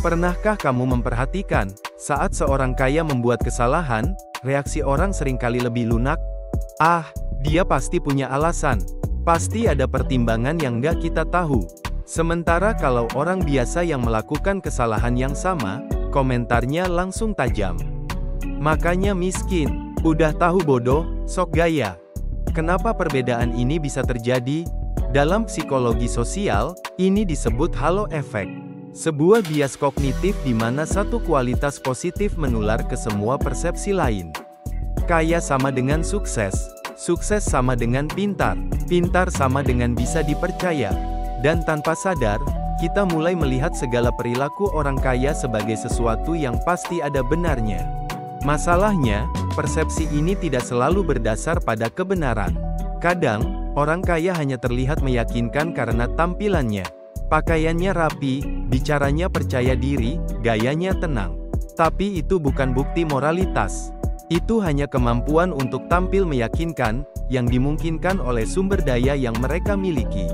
Pernahkah kamu memperhatikan, saat seorang kaya membuat kesalahan, reaksi orang seringkali lebih lunak? Ah, dia pasti punya alasan. Pasti ada pertimbangan yang nggak kita tahu. Sementara kalau orang biasa yang melakukan kesalahan yang sama, komentarnya langsung tajam. Makanya miskin, udah tahu bodoh, sok gaya. Kenapa perbedaan ini bisa terjadi? Dalam psikologi sosial, ini disebut halo effect. Sebuah bias kognitif di mana satu kualitas positif menular ke semua persepsi lain. Kaya sama dengan sukses, sukses sama dengan pintar, pintar sama dengan bisa dipercaya. Dan tanpa sadar, kita mulai melihat segala perilaku orang kaya sebagai sesuatu yang pasti ada benarnya. Masalahnya, persepsi ini tidak selalu berdasar pada kebenaran. Kadang, orang kaya hanya terlihat meyakinkan karena tampilannya. Pakaiannya rapi, bicaranya percaya diri, gayanya tenang. Tapi itu bukan bukti moralitas. Itu hanya kemampuan untuk tampil meyakinkan, yang dimungkinkan oleh sumber daya yang mereka miliki.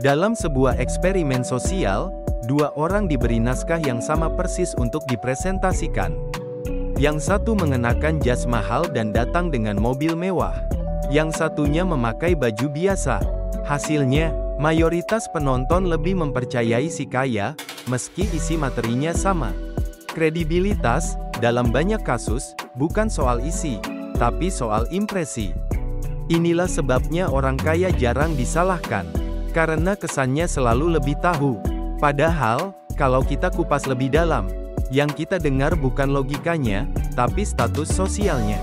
Dalam sebuah eksperimen sosial, dua orang diberi naskah yang sama persis untuk dipresentasikan. Yang satu mengenakan jas mahal dan datang dengan mobil mewah. Yang satunya memakai baju biasa. Hasilnya, mayoritas penonton lebih mempercayai si kaya, meski isi materinya sama. Kredibilitas, dalam banyak kasus, bukan soal isi, tapi soal impresi. Inilah sebabnya orang kaya jarang disalahkan. Karena kesannya selalu lebih tahu. Padahal, kalau kita kupas lebih dalam, yang kita dengar bukan logikanya, tapi status sosialnya.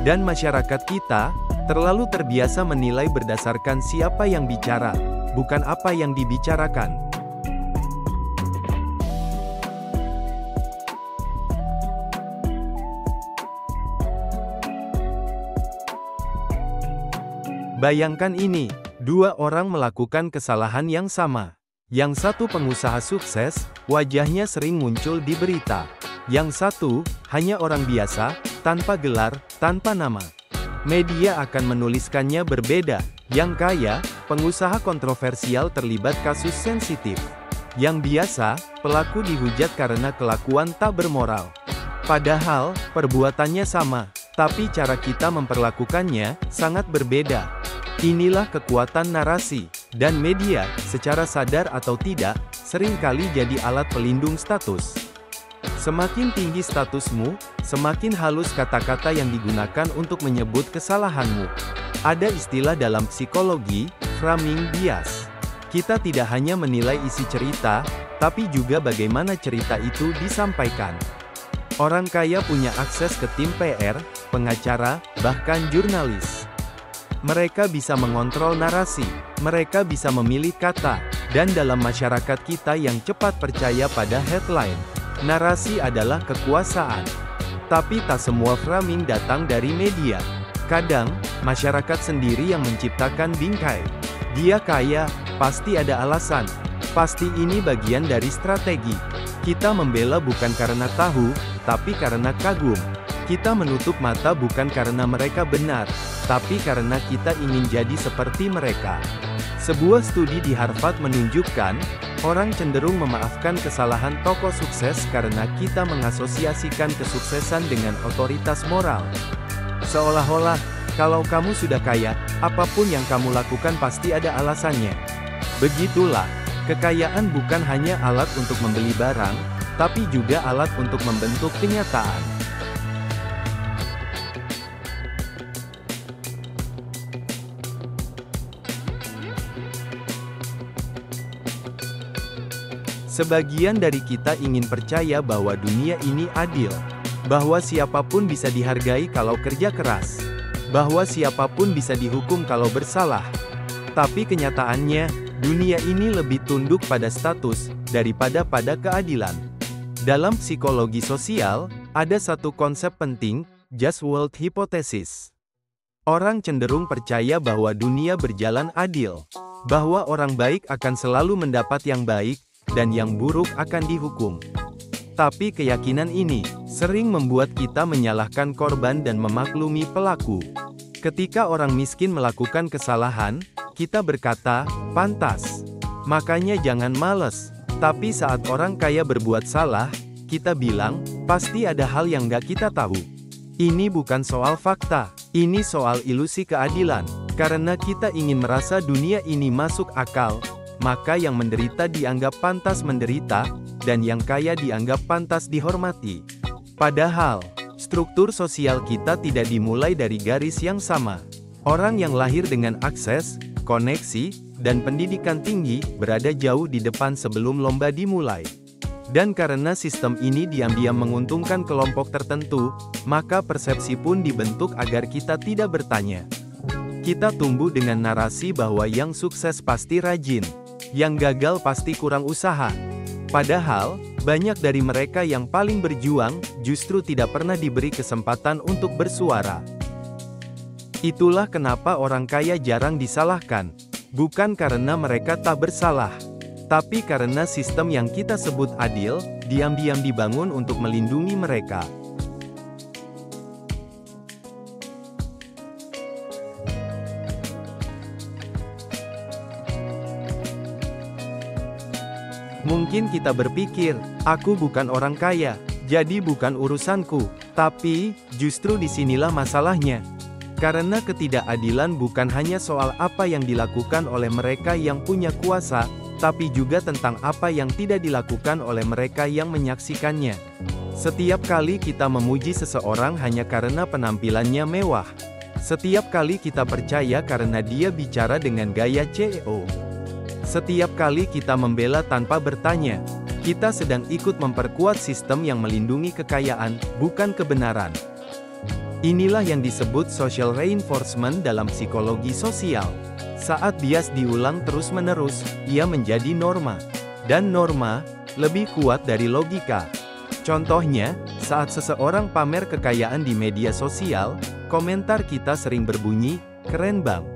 Dan masyarakat kita, terlalu terbiasa menilai berdasarkan siapa yang bicara, bukan apa yang dibicarakan. Bayangkan ini, dua orang melakukan kesalahan yang sama. Yang satu pengusaha sukses, wajahnya sering muncul di berita. Yang satu, hanya orang biasa, tanpa gelar, tanpa nama. Media akan menuliskannya berbeda. Yang kaya, pengusaha kontroversial terlibat kasus sensitif. Yang biasa, pelaku dihujat karena kelakuan tak bermoral. Padahal, perbuatannya sama, tapi cara kita memperlakukannya sangat berbeda. Inilah kekuatan narasi, dan media, secara sadar atau tidak, seringkali jadi alat pelindung status. Semakin tinggi statusmu, semakin halus kata-kata yang digunakan untuk menyebut kesalahanmu. Ada istilah dalam psikologi, framing bias. Kita tidak hanya menilai isi cerita, tapi juga bagaimana cerita itu disampaikan. Orang kaya punya akses ke tim PR, pengacara, bahkan jurnalis. Mereka bisa mengontrol narasi, mereka bisa memilih kata, dan dalam masyarakat kita yang cepat percaya pada headline, narasi adalah kekuasaan. Tapi tak semua framing datang dari media. Kadang, masyarakat sendiri yang menciptakan bingkai. Dia kaya, pasti ada alasan. Pasti ini bagian dari strategi. Kita membela bukan karena tahu, tapi karena kagum. Kita menutup mata bukan karena mereka benar, tapi karena kita ingin jadi seperti mereka. Sebuah studi di Harvard menunjukkan, orang cenderung memaafkan kesalahan tokoh sukses karena kita mengasosiasikan kesuksesan dengan otoritas moral. Seolah-olah, kalau kamu sudah kaya, apapun yang kamu lakukan pasti ada alasannya. Begitulah, kekayaan bukan hanya alat untuk membeli barang, tapi juga alat untuk membentuk kenyataan. Sebagian dari kita ingin percaya bahwa dunia ini adil, bahwa siapapun bisa dihargai kalau kerja keras, bahwa siapapun bisa dihukum kalau bersalah. Tapi kenyataannya, dunia ini lebih tunduk pada status daripada pada keadilan. Dalam psikologi sosial, ada satu konsep penting, just world hypothesis. Orang cenderung percaya bahwa dunia berjalan adil, bahwa orang baik akan selalu mendapat yang baik, dan yang buruk akan dihukum. Tapi keyakinan ini sering membuat kita menyalahkan korban dan memaklumi pelaku. Ketika orang miskin melakukan kesalahan, kita berkata, pantas. Makanya jangan malas, Tapi saat orang kaya berbuat salah, kita bilang, pasti ada hal yang nggak kita tahu. Ini bukan soal fakta, ini soal ilusi keadilan. Karena kita ingin merasa dunia ini masuk akal, maka yang menderita dianggap pantas menderita, dan yang kaya dianggap pantas dihormati. Padahal, struktur sosial kita tidak dimulai dari garis yang sama. Orang yang lahir dengan akses, koneksi, dan pendidikan tinggi, berada jauh di depan sebelum lomba dimulai. Dan karena sistem ini diam-diam menguntungkan kelompok tertentu, maka persepsi pun dibentuk agar kita tidak bertanya. Kita tumbuh dengan narasi bahwa yang sukses pasti rajin, yang gagal pasti kurang usaha. Padahal, banyak dari mereka yang paling berjuang, justru tidak pernah diberi kesempatan untuk bersuara. Itulah kenapa orang kaya jarang disalahkan. Bukan karena mereka tak bersalah, tapi karena sistem yang kita sebut adil, diam-diam dibangun untuk melindungi mereka. Mungkin kita berpikir, aku bukan orang kaya, jadi bukan urusanku. Tapi, justru disinilah masalahnya. Karena ketidakadilan bukan hanya soal apa yang dilakukan oleh mereka yang punya kuasa, tapi juga tentang apa yang tidak dilakukan oleh mereka yang menyaksikannya. Setiap kali kita memuji seseorang hanya karena penampilannya mewah. Setiap kali kita percaya karena dia bicara dengan gaya CEO. Setiap kali kita membela tanpa bertanya, kita sedang ikut memperkuat sistem yang melindungi kekayaan, bukan kebenaran. Inilah yang disebut social reinforcement dalam psikologi sosial. Saat bias diulang terus-menerus, ia menjadi norma. Dan norma, lebih kuat dari logika. Contohnya, saat seseorang pamer kekayaan di media sosial, komentar kita sering berbunyi, "Keren bang.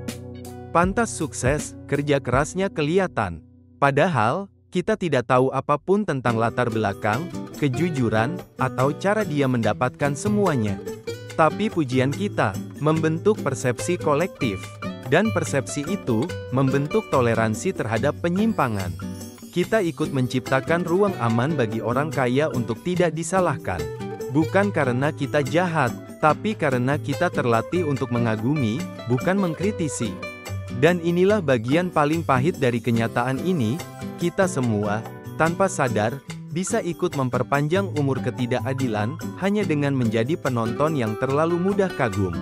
Pantas sukses, kerja kerasnya kelihatan." Padahal, kita tidak tahu apapun tentang latar belakang, kejujuran, atau cara dia mendapatkan semuanya. Tapi pujian kita membentuk persepsi kolektif, dan persepsi itu membentuk toleransi terhadap penyimpangan. Kita ikut menciptakan ruang aman bagi orang kaya untuk tidak disalahkan. Bukan karena kita jahat, tapi karena kita terlatih untuk mengagumi, bukan mengkritisi. Dan inilah bagian paling pahit dari kenyataan ini, kita semua, tanpa sadar, bisa ikut memperpanjang umur ketidakadilan, hanya dengan menjadi penonton yang terlalu mudah kagum.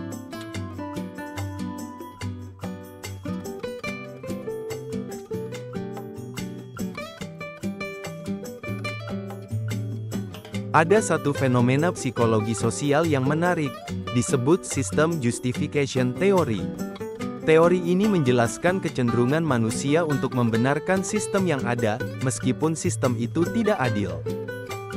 Ada satu fenomena psikologi sosial yang menarik, disebut sistem justification theory. Teori ini menjelaskan kecenderungan manusia untuk membenarkan sistem yang ada, meskipun sistem itu tidak adil.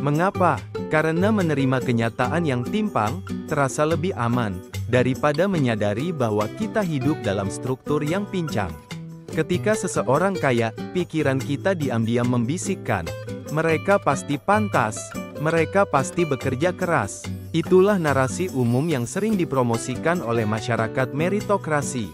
Mengapa? Karena menerima kenyataan yang timpang, terasa lebih aman, daripada menyadari bahwa kita hidup dalam struktur yang pincang. Ketika seseorang kaya, pikiran kita diam-diam membisikkan, mereka pasti pantas, mereka pasti bekerja keras. Itulah narasi umum yang sering dipromosikan oleh masyarakat meritokrasi,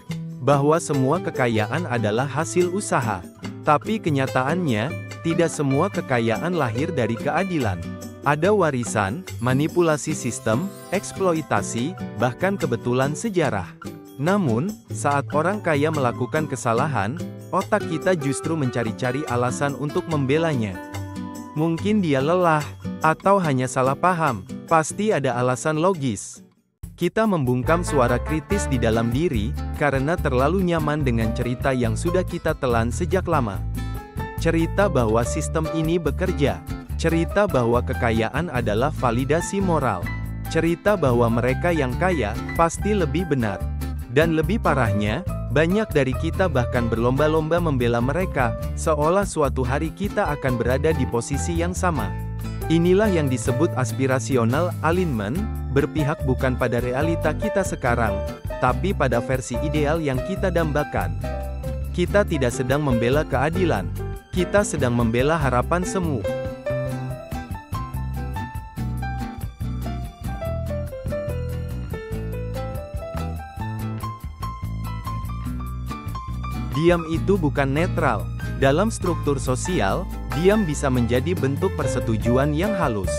bahwa semua kekayaan adalah hasil usaha. Tapi kenyataannya, tidak semua kekayaan lahir dari keadilan. Ada warisan, manipulasi sistem, eksploitasi, bahkan kebetulan sejarah. Namun, saat orang kaya melakukan kesalahan, otak kita justru mencari-cari alasan untuk membelanya. Mungkin dia lelah, atau hanya salah paham, pasti ada alasan logis. Kita membungkam suara kritis di dalam diri, karena terlalu nyaman dengan cerita yang sudah kita telan sejak lama. Cerita bahwa sistem ini bekerja. Cerita bahwa kekayaan adalah validasi moral. Cerita bahwa mereka yang kaya, pasti lebih benar. Dan lebih parahnya, banyak dari kita bahkan berlomba-lomba membela mereka, seolah suatu hari kita akan berada di posisi yang sama. Inilah yang disebut aspirational alignment, berpihak bukan pada realita kita sekarang, tapi pada versi ideal yang kita dambakan. Kita tidak sedang membela keadilan, kita sedang membela harapan semu. Diam itu bukan netral. Dalam struktur sosial, Diam bisa menjadi bentuk persetujuan yang halus.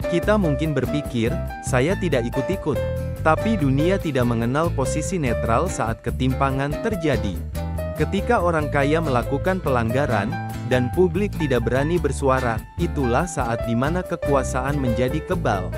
Kita mungkin berpikir, saya tidak ikut-ikut. Tapi dunia tidak mengenal posisi netral saat ketimpangan terjadi. Ketika orang kaya melakukan pelanggaran, dan publik tidak berani bersuara, itulah saat di mana kekuasaan menjadi kebal.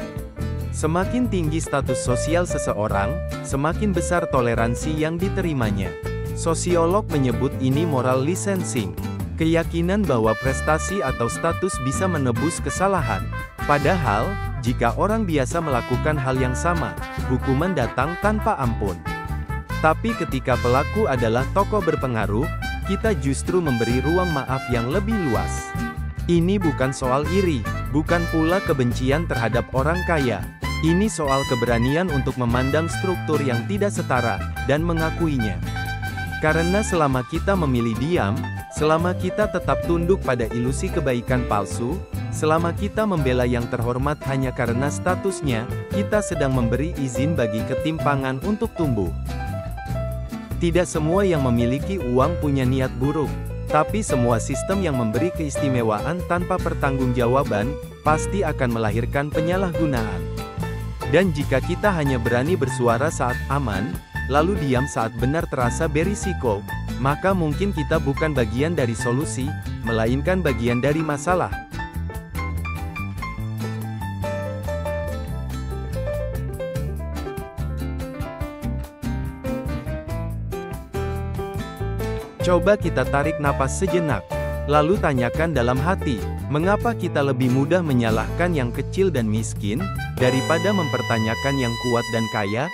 Semakin tinggi status sosial seseorang, semakin besar toleransi yang diterimanya. Sosiolog menyebut ini moral licensing. Keyakinan bahwa prestasi atau status bisa menebus kesalahan. Padahal, jika orang biasa melakukan hal yang sama, hukuman datang tanpa ampun. Tapi ketika pelaku adalah tokoh berpengaruh, kita justru memberi ruang maaf yang lebih luas. Ini bukan soal iri, bukan pula kebencian terhadap orang kaya. Ini soal keberanian untuk memandang struktur yang tidak setara, dan mengakuinya. Karena selama kita memilih diam, selama kita tetap tunduk pada ilusi kebaikan palsu, selama kita membela yang terhormat hanya karena statusnya, kita sedang memberi izin bagi ketimpangan untuk tumbuh. Tidak semua yang memiliki uang punya niat buruk, tapi semua sistem yang memberi keistimewaan tanpa pertanggungjawaban, pasti akan melahirkan penyalahgunaan. Dan jika kita hanya berani bersuara saat aman, lalu diam saat benar terasa berisiko, maka mungkin kita bukan bagian dari solusi, melainkan bagian dari masalah. Coba kita tarik napas sejenak, lalu tanyakan dalam hati, mengapa kita lebih mudah menyalahkan yang kecil dan miskin, daripada mempertanyakan yang kuat dan kaya?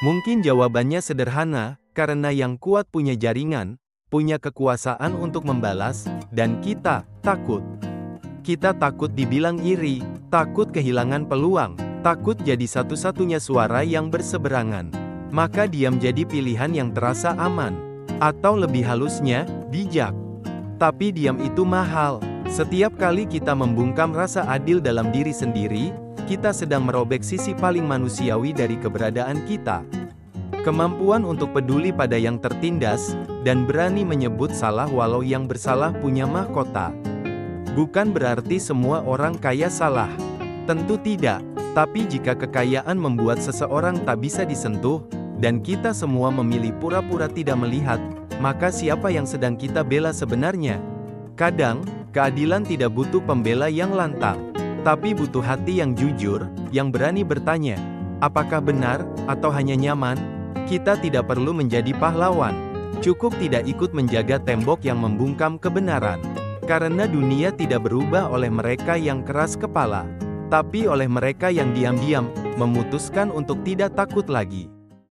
Mungkin jawabannya sederhana, karena yang kuat punya jaringan, punya kekuasaan untuk membalas, dan kita takut. Kita takut dibilang iri, takut kehilangan peluang, takut jadi satu-satunya suara yang berseberangan. Maka diam jadi pilihan yang terasa aman. Atau lebih halusnya, bijak. Tapi diam itu mahal. Setiap kali kita membungkam rasa adil dalam diri sendiri, kita sedang merobek sisi paling manusiawi dari keberadaan kita. Kemampuan untuk peduli pada yang tertindas, dan berani menyebut salah walau yang bersalah punya mahkota. Bukan berarti semua orang kaya salah. Tentu tidak. Tapi jika kekayaan membuat seseorang tak bisa disentuh, dan kita semua memilih pura-pura tidak melihat, maka siapa yang sedang kita bela sebenarnya? Kadang, keadilan tidak butuh pembela yang lantang, tapi butuh hati yang jujur, yang berani bertanya, apakah benar, atau hanya nyaman? Kita tidak perlu menjadi pahlawan. Cukup tidak ikut menjaga tembok yang membungkam kebenaran. Karena dunia tidak berubah oleh mereka yang keras kepala, tapi oleh mereka yang diam-diam, memutuskan untuk tidak takut lagi.